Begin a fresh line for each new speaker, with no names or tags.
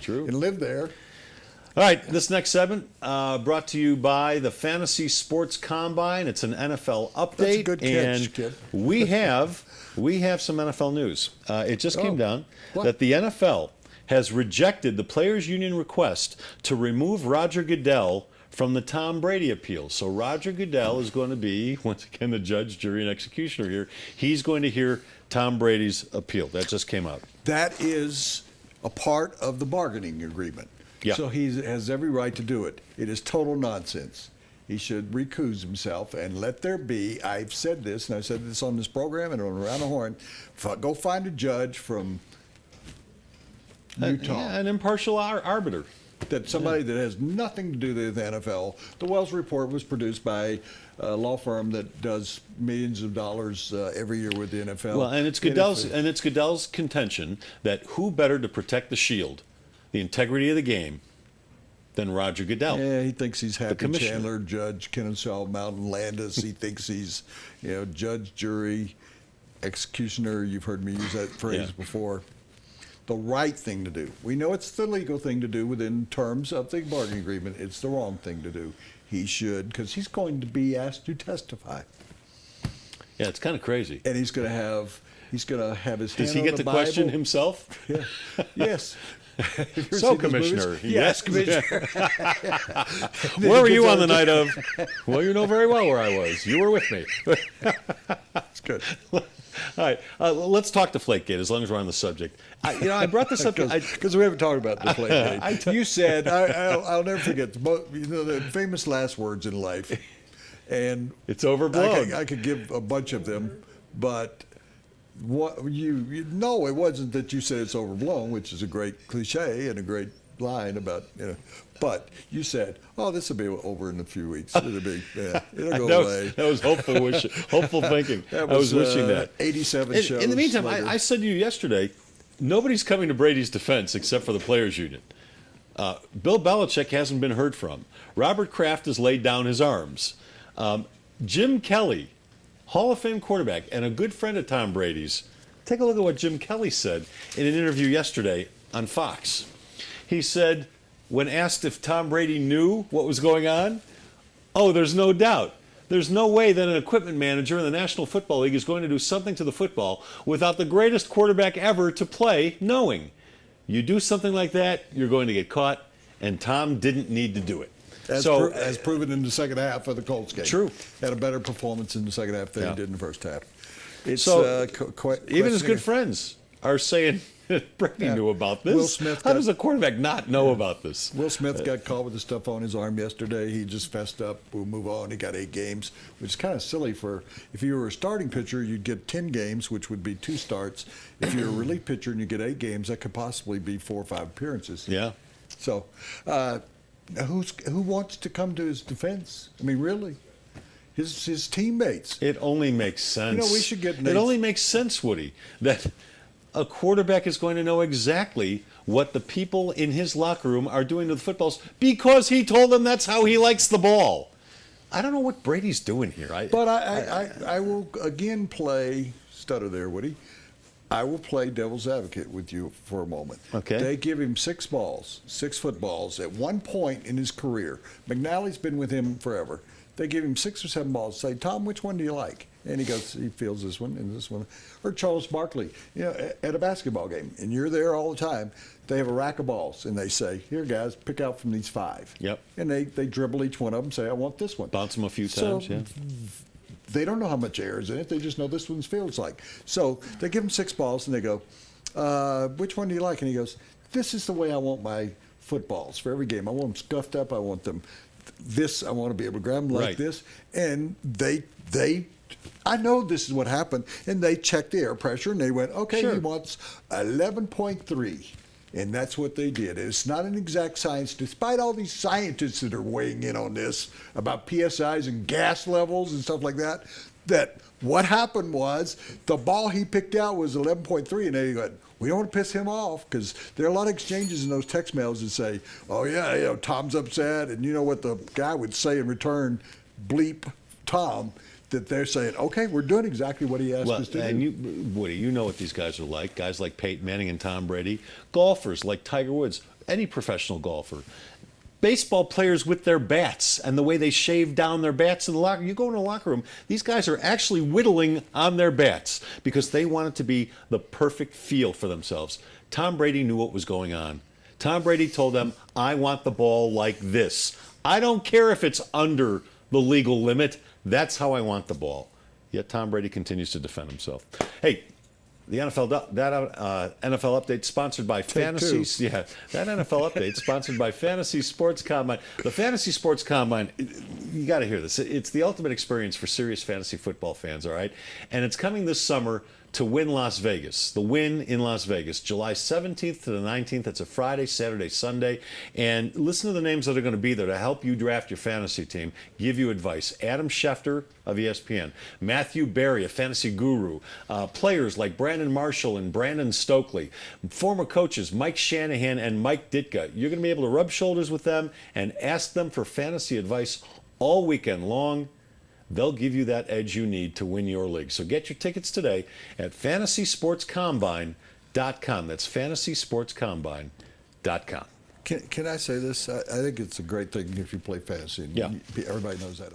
True.
and live there.
All right, this next segment brought to you by the Fantasy Sports Combine. It's an NFL update.
That's a good catch,
and
kid.
we have some NFL news. It just came down
What?
that the NFL has rejected the Players Union request to remove Roger Goodell from the Tom Brady appeal. So Roger Goodell is going to be, once again, the judge, jury, and executioner here. He's going to hear Tom Brady's appeal. That just came out.
That is a part of the bargaining agreement.
Yeah.
So he has every right to do it. It is total nonsense. He should recuse himself and let there be, I've said this, and I've said this on this program and on Around the Horn, go find a judge from Utah.
An impartial arbiter.
That somebody that has nothing to do with the NFL. The Wells Report was produced by a law firm that does millions of dollars every year with the NFL.
Well, and it's Goodell's contention that who better to protect the shield, the integrity of the game, than Roger Goodell.
Yeah, he thinks he's Happy
commissioner.
Chandler, Judge Kennesaw Mountain Landis. He thinks he's, judge, jury, executioner. You've heard me use that phrase before. The right thing to do. We know it's the legal thing to do within terms of the bargaining agreement. It's the wrong thing to do. He should, because he's going to be asked to testify.
Yeah, it's kind of crazy.
And he's going to have his hand on the Bible.
Does he get to question himself?
Yeah. Yes.
So, Commissioner.
Yes, Commissioner.
Where were you on the night of? Well, you know very well where I was. You were with me.
That's good.
All right, let's talk Deflategate as long as we're on the subject. I brought this up
because we haven't talked about Deflategate. You said, I'll never forget the famous last words in life, and
it's overblown.
I could give a bunch of them, but what you know, it wasn't that you said it's overblown, which is a great cliche and a great line about but you said, "Oh, this will be over in a few weeks. It'll go away."
That was hopeful thinking. I was wishing that.
87 shows.
In the meantime,
later.
I said to you yesterday, nobody's coming to Brady's defense except for the Players Union. Bill Belichick hasn't been heard from. Robert Kraft has laid down his arms. Jim Kelly, Hall of Fame quarterback and a good friend of Tom Brady's. Take a look at what Jim Kelly said in an interview yesterday on Fox. He said, when asked if Tom Brady knew what was going on, "Oh, there's no doubt. There's no way that an equipment manager in the National Football League is going to do something to the football without the greatest quarterback ever to play knowing. You do something like that, you're going to get caught, and Tom didn't need to do it."
As proven in the second half of the Colts game.
True.
Had a better performance in the second half than he did in the first half. It's
even his good friends are saying Brady knew about this.
Will Smith
How does a quarterback not know about this?
Will Smith got caught with the stuff on his arm yesterday. He just fessed up. We'll move on. He got 8 games, which is kind of silly for if you were a starting pitcher, you'd get 10 games, which would be 2 starts. If you're a relief pitcher and you get 8 games, that could possibly be 4 or 5 appearances.
Yeah.
So, who wants to come to his defense? I mean, really? His teammates.
It only makes sense.
We should get
It only makes sense, Woody, that a quarterback is going to know exactly what the people in his locker room are doing to the footballs because he told them that's how he likes the ball. I don't know what Brady's doing here.
But I will again play stutter there, Woody. I will play devil's advocate with you for a moment.
Okay.
They give him 6 balls, 6 footballs at one point in his career. McNally's been with him forever. They give him 6 or 7 balls. Say, "Tom, which one do you like?" And he goes, he feels this one and this one. Or Charles Barkley, at a basketball game, and you're there all the time. They have a rack of balls, and they say, "Here, guys, pick out from these 5."
Yep.
And they dribble each one of them, say, "I want this one."
Bounce them a few times, yeah.
They don't know how much air is in it. They just know this one's feels like. So they give him 6 balls, and they go, "Which one do you like?" And he goes, "This is the way I want my footballs for every game. I want them scuffed up. I want them this. I want to be able to grab them like this." And I know this is what happened. And they checked the air pressure, and they went, "Okay,
Sure.
He wants 11.3. And that's what they did. It's not an exact science, despite all these scientists that are weighing in on this about PSIs and gas levels and stuff like that, that what happened was the ball he picked out was 11.3, and they go, "We don't want to piss him off," because there are a lot of exchanges in those text mails that say, "Oh, yeah, Tom's upset," and you know what the guy would say in return, bleep Tom. that they're saying, okay, we're doing exactly what he asked
Well,
us to
and
do.
Woody, you know what these guys are like. Guys like Peyton Manning and Tom Brady, golfers like Tiger Woods, any professional golfer, baseball players with their bats and the way they shave down their bats in the locker. You go in a locker room, these guys are actually whittling on their bats because they want it to be the perfect feel for themselves. Tom Brady knew what was going on. Tom Brady told them, I want the ball like this. I don't care if it's under the legal limit. That's how I want the ball. Yet Tom Brady continues to defend himself. Hey, the NFL NFL update sponsored by Fantasy. Yeah, that NFL update sponsored by Fantasy Sports Combine. The Fantasy Sports Combine, you got to hear this. It's the ultimate experience for serious fantasy football fans, all right? And it's coming this summer to Wynn Las Vegas. The Wynn in Las Vegas, July 17th to the 19th. It's a Friday, Saturday, Sunday. And listen to the names that are going to be there to help you draft your fantasy team, give you advice. Adam Schefter of ESPN, Matthew Berry, a fantasy guru, players like Brandon Marshall and Brandon Stokely, former coaches Mike Shanahan and Mike Ditka. You're going to be able to rub shoulders with them and ask them for fantasy advice all weekend long. They'll give you that edge you need to win your league. So get your tickets today at FantasySportsCombine.com. That's FantasySportsCombine.com.
Can I say this? I think it's a great thing if you play fantasy. And
Yeah.
everybody knows that.